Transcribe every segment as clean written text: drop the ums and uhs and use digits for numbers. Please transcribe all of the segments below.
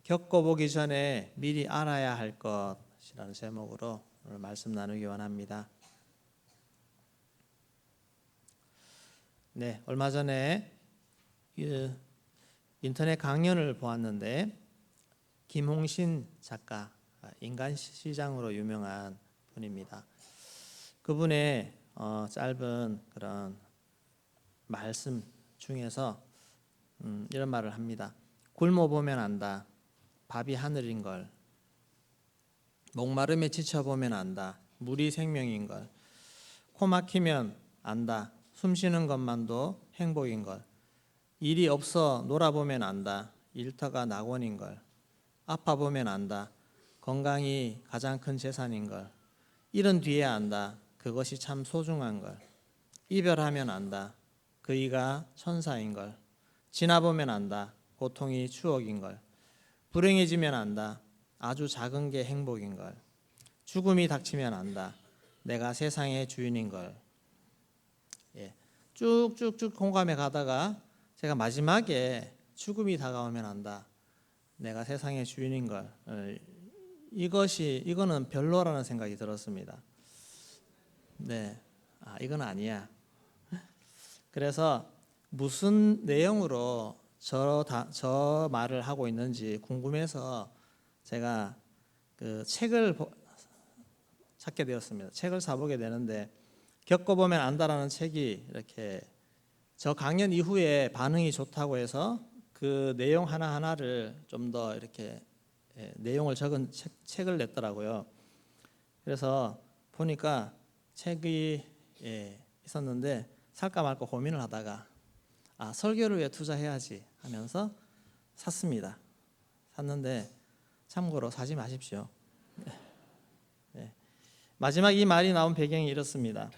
겪어보기 전에 미리 알아야 할 것이라는 제목으로 오늘 말씀 나누기 원합니다. 네, 얼마 전에 인터넷 강연을 보았는데 김홍신 작가, 인간시장으로 유명한 분입니다. 그분의 짧은 그런 말씀 중에서 이런 말을 합니다. 굶어보면 안다. 밥이 하늘인 걸. 목마름에 지쳐보면 안다. 물이 생명인 걸. 코 막히면 안다. 숨 쉬는 것만도 행복인 걸. 일이 없어 놀아보면 안다. 일터가 낙원인 걸. 아파보면 안다. 건강이 가장 큰 재산인 걸. 이런 뒤에 안다. 그것이 참 소중한 걸. 이별하면 안다. 그이가 천사인 걸. 지나보면 안다. 고통이 추억인 걸. 불행해지면 안다. 아주 작은 게 행복인 걸. 죽음이 닥치면 안다. 내가 세상의 주인인 걸. 쭉쭉쭉 공감해 가다가 제가 마지막에 죽음이 다가오면 안다. 내가 세상의 주인인 걸. 이거는 별로라는 생각이 들었습니다. 네, 이건 아니야. 그래서 무슨 내용으로 저 말을 하고 있는지 궁금해서 제가 그 책을 찾게 되었습니다. 책을 사보게 되는데 겪어보면 안다라는 책이 이렇게 저 강연 이후에 반응이 좋다고 해서 그 내용 하나하나를 좀 더 이렇게 내용을 적은 책을 냈더라고요. 그래서 보니까 책이 있었는데 살까 말까 고민을 하다가 설교를 위해 투자해야지 하면서 샀습니다. 샀는데 참고로 사지 마십시오. 네. 마지막 이 말이 나온 배경이 이렇습니다.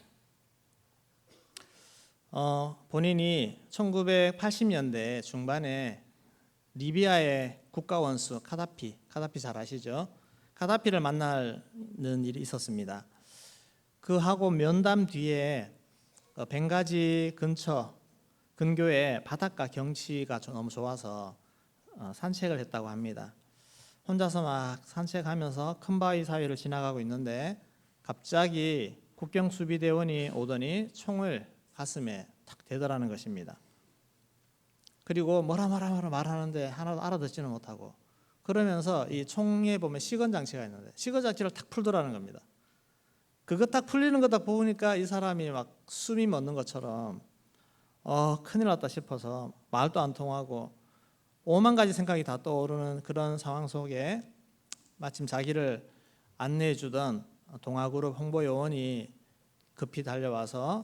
본인이 1980년대 중반에 리비아의 국가원수 카다피 잘 아시죠? 카다피를 만나는 일이 있었습니다. 그하고 면담 뒤에 벵가지 근처 근교의 바닷가 경치가 너무 좋아서 산책을 했다고 합니다. 혼자서 막 산책하면서 큰 바위 사이를 지나가고 있는데 갑자기 국경수비대원이 오더니 총을 가슴에 탁 대더라는 것입니다. 그리고 뭐라 말하는데 하나도 알아듣지는 못하고 그러면서 이 총에 보면 시건장치가 있는데 시건장치를 탁 풀더라는 겁니다. 그거 딱 풀리는 거 딱 보니까 이 사람이 막 숨이 멎는 것처럼 큰일 났다 싶어서 말도 안 통하고 오만 가지 생각이 다 떠오르는 그런 상황 속에 마침 자기를 안내해 주던 동아그룹 홍보요원이 급히 달려와서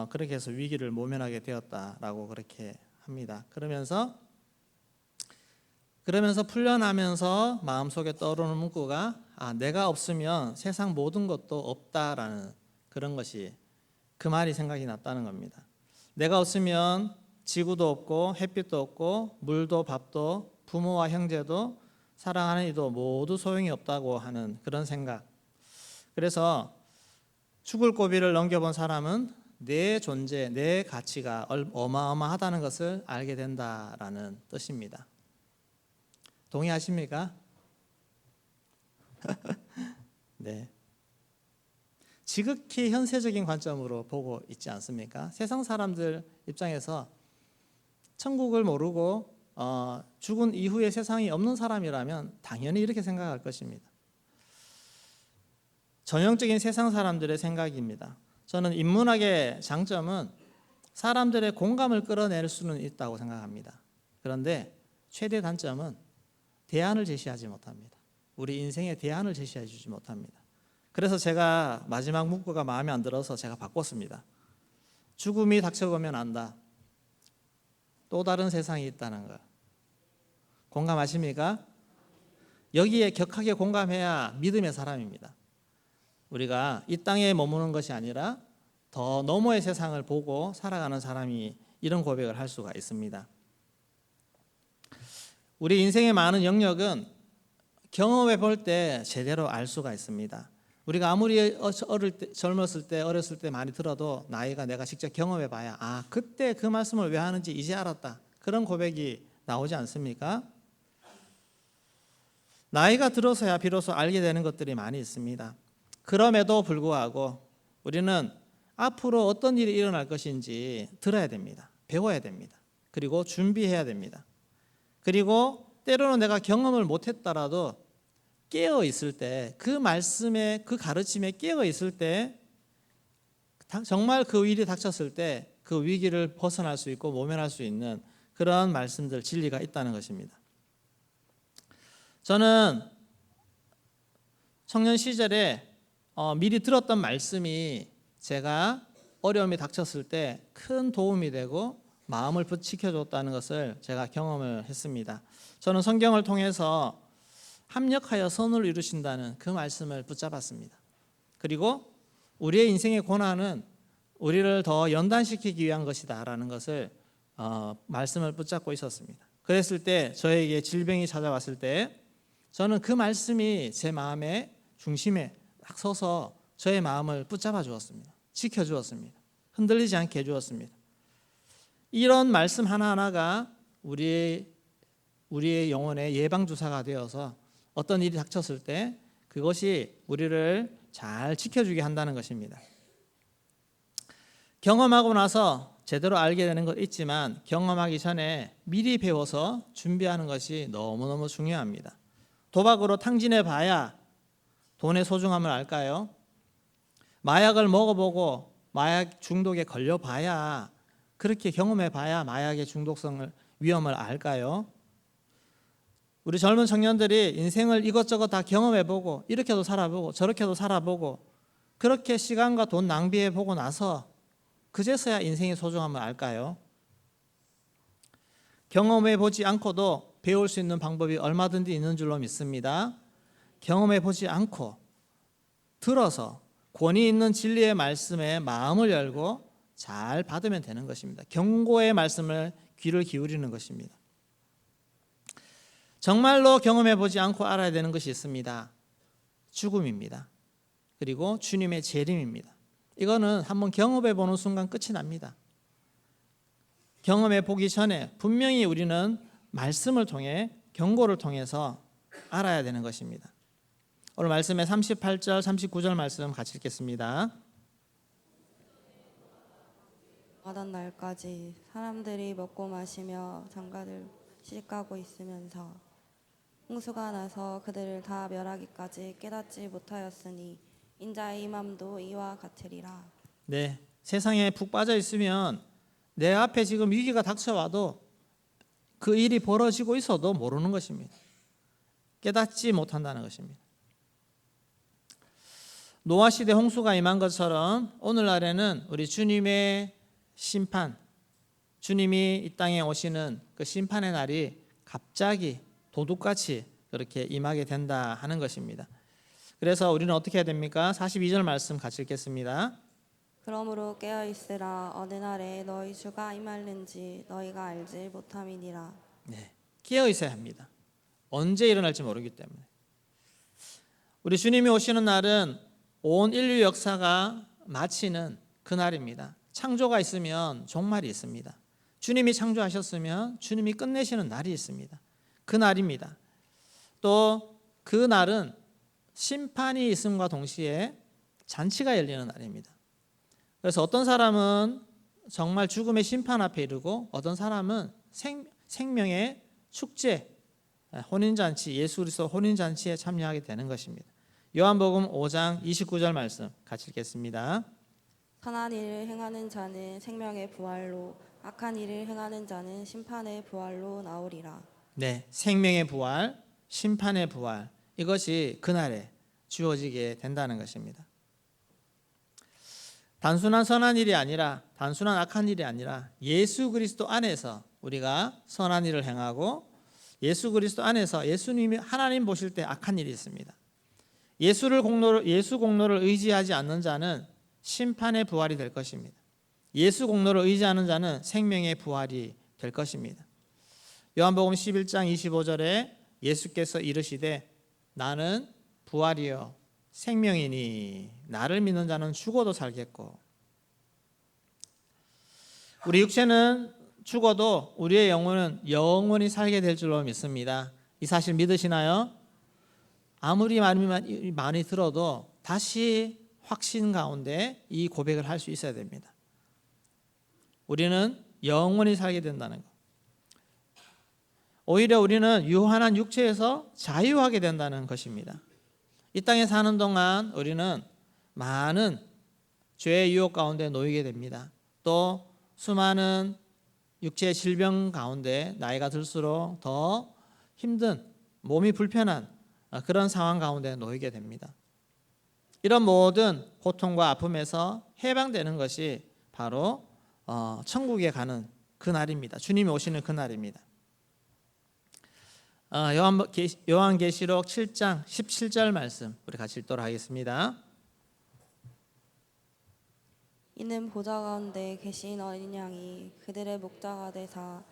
그렇게 해서 위기를 모면하게 되었다라고 그렇게 합니다. 그러면서 풀려나면서 마음속에 떠오르는 문구가 내가 없으면 세상 모든 것도 없다라는 그런 것이 그 말이 생각이 났다는 겁니다. 내가 없으면 지구도 없고 햇빛도 없고 물도 밥도 부모와 형제도 사랑하는 이도 모두 소용이 없다고 하는 그런 생각. 그래서 죽을 고비를 넘겨본 사람은 내 존재, 내 가치가 어마어마하다는 것을 알게 된다라는 뜻입니다. 동의하십니까? 네. 지극히 현세적인 관점으로 보고 있지 않습니까? 세상 사람들 입장에서 천국을 모르고 죽은 이후에 세상이 없는 사람이라면 당연히 이렇게 생각할 것입니다. 전형적인 세상 사람들의 생각입니다. 저는 인문학의 장점은 사람들의 공감을 끌어낼 수는 있다고 생각합니다. 그런데 최대 단점은 대안을 제시하지 못합니다. 우리 인생의 대안을 제시해 주지 못합니다. 그래서 제가 마지막 문구가 마음에 안 들어서 제가 바꿨습니다. 죽음이 닥쳐오면 안다. 또 다른 세상이 있다는 걸. 공감하십니까? 여기에 격하게 공감해야 믿음의 사람입니다. 우리가 이 땅에 머무는 것이 아니라 더 너머의 세상을 보고 살아가는 사람이 이런 고백을 할 수가 있습니다. 우리 인생의 많은 영역은 경험해 볼 때 제대로 알 수가 있습니다. 우리가 아무리 어렸을 때 많이 들어도 나이가 내가 직접 경험해 봐야 그때 그 말씀을 왜 하는지 이제 알았다. 그런 고백이 나오지 않습니까? 나이가 들어서야 비로소 알게 되는 것들이 많이 있습니다. 그럼에도 불구하고 우리는 앞으로 어떤 일이 일어날 것인지 들어야 됩니다. 배워야 됩니다. 그리고 준비해야 됩니다. 그리고 때로는 내가 경험을 못했더라도 깨어 있을 때, 그 말씀에, 그 가르침에 깨어 있을 때, 정말 그 일이 닥쳤을 때 그 위기를 벗어날 수 있고 모면할 수 있는 그런 말씀들, 진리가 있다는 것입니다. 저는 청년 시절에 미리 들었던 말씀이 제가 어려움이 닥쳤을 때 큰 도움이 되고 마음을 지켜줬다는 것을 제가 경험을 했습니다. 저는 성경을 통해서 합력하여 선을 이루신다는 그 말씀을 붙잡았습니다. 그리고 우리의 인생의 고난은 우리를 더 연단시키기 위한 것이다라는 것을 말씀을 붙잡고 있었습니다. 그랬을 때 저에게 질병이 찾아왔을 때 저는 그 말씀이 제 마음의 중심에 딱 서서 저의 마음을 붙잡아 주었습니다. 지켜주었습니다. 흔들리지 않게 해주었습니다. 이런 말씀 하나하나가 우리의 영혼의 예방주사가 되어서 어떤 일이 닥쳤을 때 그것이 우리를 잘 지켜주게 한다는 것입니다. 경험하고 나서 제대로 알게 되는 것 있지만 경험하기 전에 미리 배워서 준비하는 것이 너무너무 중요합니다. 도박으로 탕진해 봐야 돈의 소중함을 알까요? 마약을 먹어보고 마약 중독에 걸려봐야, 그렇게 경험해봐야 마약의 중독성을, 위험을 알까요? 우리 젊은 청년들이 인생을 이것저것 다 경험해보고 이렇게도 살아보고 저렇게도 살아보고 그렇게 시간과 돈 낭비해보고 나서 그제서야 인생의 소중함을 알까요? 경험해보지 않고도 배울 수 있는 방법이 얼마든지 있는 줄로 믿습니다. 경험해보지 않고 들어서 권위 있는 진리의 말씀에 마음을 열고 잘 받으면 되는 것입니다. 경고의 말씀을 귀를 기울이는 것입니다. 정말로 경험해보지 않고 알아야 되는 것이 있습니다. 죽음입니다. 그리고 주님의 재림입니다. 이거는 한번 경험해보는 순간 끝이 납니다. 경험해보기 전에 분명히 우리는 말씀을 통해, 경고를 통해서 알아야 되는 것입니다. 오늘 말씀의 38절, 39절 말씀 같이 읽겠습니다. 하던 날까지 사람들이 먹고 마시며 장가들 시집가고 있으면서 홍수가 나서 그들을 다 멸하기까지 깨닫지 못하였으니 인자의 임함도 이와 같으리라. 네, 세상에 푹 빠져 있으면 내 앞에 지금 위기가 닥쳐와도 그 일이 벌어지고 있어도 모르는 것입니다. 깨닫지 못한다는 것입니다. 노아 시대 홍수가 임한 것처럼 오늘날에는 우리 주님의 심판, 주님이 이 땅에 오시는 그 심판의 날이 갑자기 도둑같이 그렇게 임하게 된다 하는 것입니다. 그래서 우리는 어떻게 해야 됩니까? 42절 말씀 같이 읽겠습니다. 그러므로 깨어있으라. 어느 날에 너희 주가 임할는지 너희가 알지 못함이니라. 네, 깨어 있어야 합니다. 언제 일어날지 모르기 때문에. 우리 주님이 오시는 날은 온 인류 역사가 마치는 그 날입니다. 창조가 있으면 종말이 있습니다. 주님이 창조하셨으면 주님이 끝내시는 날이 있습니다. 그 날입니다. 또 그 날은 심판이 있음과 동시에 잔치가 열리는 날입니다. 그래서 어떤 사람은 정말 죽음의 심판 앞에 이르고 어떤 사람은 생명의 축제, 혼인잔치, 예수 그리스도 혼인잔치에 참여하게 되는 것입니다. 요한복음 5장 29절 말씀 같이 읽겠습니다. 선한 일을 행하는 자는 생명의 부활로, 악한 일을 행하는 자는 심판의 부활로 나오리라. 네, 생명의 부활, 심판의 부활, 이것이 그날에 주어지게 된다는 것입니다. 단순한 선한 일이 아니라, 단순한 악한 일이 아니라 예수 그리스도 안에서 우리가 선한 일을 행하고 예수 그리스도 안에서 예수님이 하나님 보실 때 악한 일이 있습니다. 예수 공로를 의지하지 않는 자는 심판의 부활이 될 것입니다. 예수 공로를 의지하는 자는 생명의 부활이 될 것입니다. 요한복음 11장 25절에 예수께서 이르시되 나는 부활이요 생명이니 나를 믿는 자는 죽어도 살겠고. 우리 육체는 죽어도 우리의 영혼은 영원히 살게 될 줄로 믿습니다. 이 사실 믿으시나요? 아무리 많이 들어도 다시 확신 가운데 이 고백을 할 수 있어야 됩니다. 우리는 영원히 살게 된다는 것. 오히려 우리는 유한한 육체에서 자유하게 된다는 것입니다. 이 땅에 사는 동안 우리는 많은 죄의 유혹 가운데 놓이게 됩니다. 또 수많은 육체의 질병 가운데 나이가 들수록 더 힘든, 몸이 불편한 그런 상황 가운데 놓이게 됩니다. 이런 모든 고통과 아픔에서 해방되는 것이 바로 천국에 가는 그날입니다. 주님이 오시는 그날입니다. 요한계시록 7장 17절 말씀 우리 같이 읽도록 하겠습니다. 이는 보좌 가운데 계신 어린 양이 그들의 목자가 되사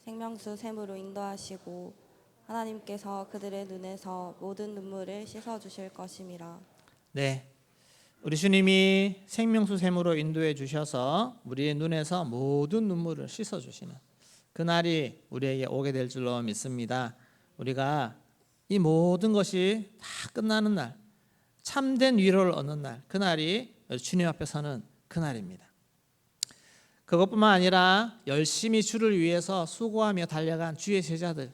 생명수 샘으로 인도하시고 하나님께서 그들의 눈에서 모든 눈물을 씻어 주실 것임이라. 네, 우리 주님이 생명수 샘으로 인도해 주셔서 우리의 눈에서 모든 눈물을 씻어 주시는 그날이 우리에게 오게 될 줄로 믿습니다. 우리가 이 모든 것이 다 끝나는 날, 참된 위로를 얻는 날, 그날이 주님 앞에 서는 그날입니다. 그것뿐만 아니라 열심히 주를 위해서 수고하며 달려간 주의 제자들,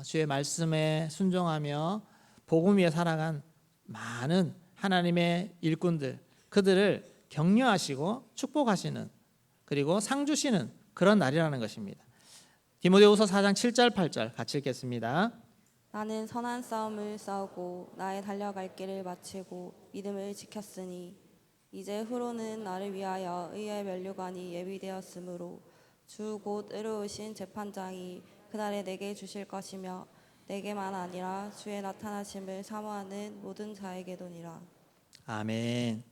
주의 말씀에 순종하며 복음 위에 살아간 많은 하나님의 일꾼들, 그들을 격려하시고 축복하시는, 그리고 상 주시는 그런 날이라는 것입니다. 디모데후서 4장 7절 8절 같이 읽겠습니다. 나는 선한 싸움을 싸우고 나의 달려갈 길을 마치고 믿음을 지켰으니 이제 후로는 나를 위하여 의의 면류관이 예비되었으므로 주 곧 의로우신 재판장이 그날에 내게 주실 것이며 내게만 아니라 주의 나타나심을 사모하는 모든 자에게도니라. 아멘.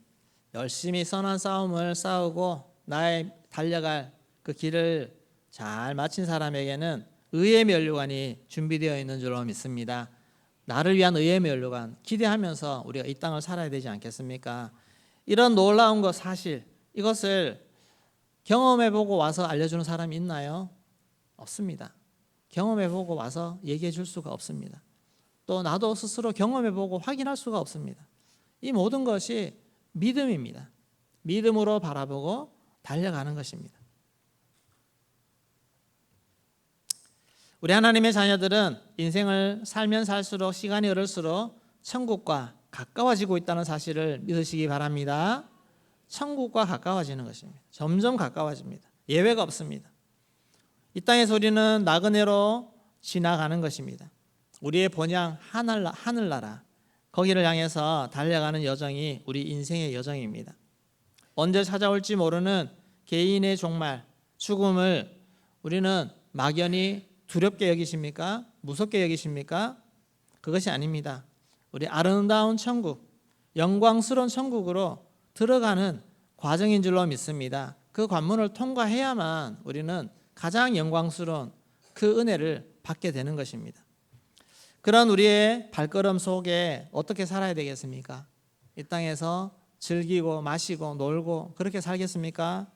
열심히 선한 싸움을 싸우고 나의 달려갈 그 길을 잘 마친 사람에게는 의의 면류관이 준비되어 있는 줄로 믿습니다. 나를 위한 의의 면류관 기대하면서 우리가 이 땅을 살아야 되지 않겠습니까? 이런 놀라운 것 사실, 이것을 경험해보고 와서 알려주는 사람이 있나요? 없습니다. 경험해보고 와서 얘기해 줄 수가 없습니다. 또 나도 스스로 경험해보고 확인할 수가 없습니다. 이 모든 것이 믿음입니다. 믿음으로 바라보고 달려가는 것입니다. 우리 하나님의 자녀들은 인생을 살면 살수록 시간이 흐를수록 천국과 가까워지고 있다는 사실을 믿으시기 바랍니다. 천국과 가까워지는 것입니다. 점점 가까워집니다. 예외가 없습니다. 이 땅에서 우리는 나그네로 지나가는 것입니다. 우리의 본향 하늘나라, 거기를 향해서 달려가는 여정이 우리 인생의 여정입니다. 언제 찾아올지 모르는 개인의 종말, 죽음을 우리는 막연히 두렵게 여기십니까? 무섭게 여기십니까? 그것이 아닙니다. 우리 아름다운 천국, 영광스러운 천국으로 들어가는 과정인 줄로 믿습니다. 그 관문을 통과해야만 우리는 가장 영광스러운 그 은혜를 받게 되는 것입니다. 그런 우리의 발걸음 속에 어떻게 살아야 되겠습니까? 이 땅에서 즐기고 마시고 놀고 그렇게 살겠습니까?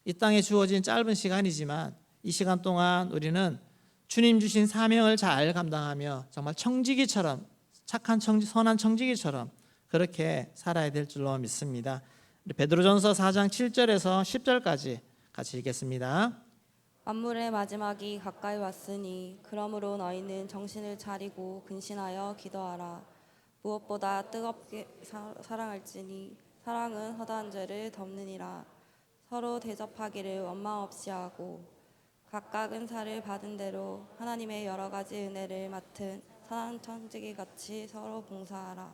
이 땅에 주어진 짧은 시간이지만 이 시간 동안 우리는 주님 주신 사명을 잘 감당하며 정말 청지기처럼, 착한 선한 청지기처럼 그렇게 살아야 될 줄로 믿습니다. 베드로전서 4장 7절에서 10절까지 같이 읽겠습니다. 만물의 마지막이 가까이 왔으니 그러므로 너희는 정신을 차리고 근신하여 기도하라. 무엇보다 뜨겁게 사랑할지니 사랑은 허다한 죄를 덮느니라. 서로 대접하기를 원망 없이 하고 각각 은사를 받은 대로 하나님의 여러 가지 은혜를 맡은 선한 청지기 같이 서로 봉사하라.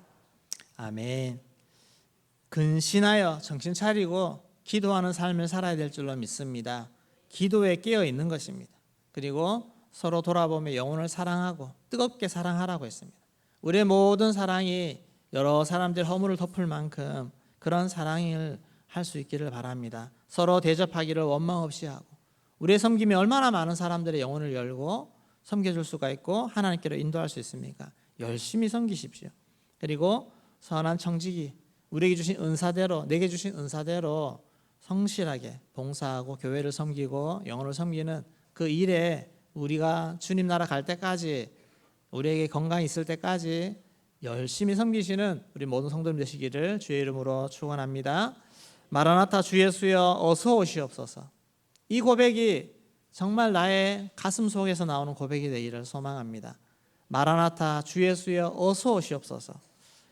아멘. 근신하여 정신 차리고 기도하는 삶을 살아야 될 줄로 믿습니다. 기도에 깨어 있는 것입니다. 그리고 서로 돌아보며 영혼을 사랑하고 뜨겁게 사랑하라고 했습니다. 우리의 모든 사랑이 여러 사람들 허물을 덮을 만큼 그런 사랑을 할 수 있기를 바랍니다. 서로 대접하기를 원망 없이 하고 우리의 섬김이 얼마나 많은 사람들의 영혼을 열고 섬겨줄 수가 있고 하나님께로 인도할 수 있습니까? 열심히 섬기십시오. 그리고 선한 청지기, 우리에게 주신 은사대로, 내게 주신 은사대로 성실하게 봉사하고 교회를 섬기고 영혼을 섬기는 그 일에 우리가 주님 나라 갈 때까지, 우리에게 건강이 있을 때까지 열심히 섬기시는 우리 모든 성도님 되시기를 주의 이름으로 축원합니다. 마라나타 주 예수여 어서 오시옵소서. 이 고백이 정말 나의 가슴 속에서 나오는 고백이 되기를 소망합니다. 마라나타 주 예수여 어서 오시옵소서.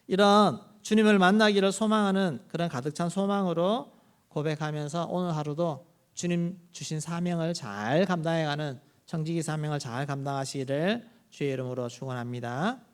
이런 주님을 만나기를 소망하는 그런 가득 찬 소망으로 고백하면서 오늘 하루도 주님 주신 사명을 잘 감당해가는 청지기 사명을 잘 감당하시기를 주의 이름으로 축원합니다.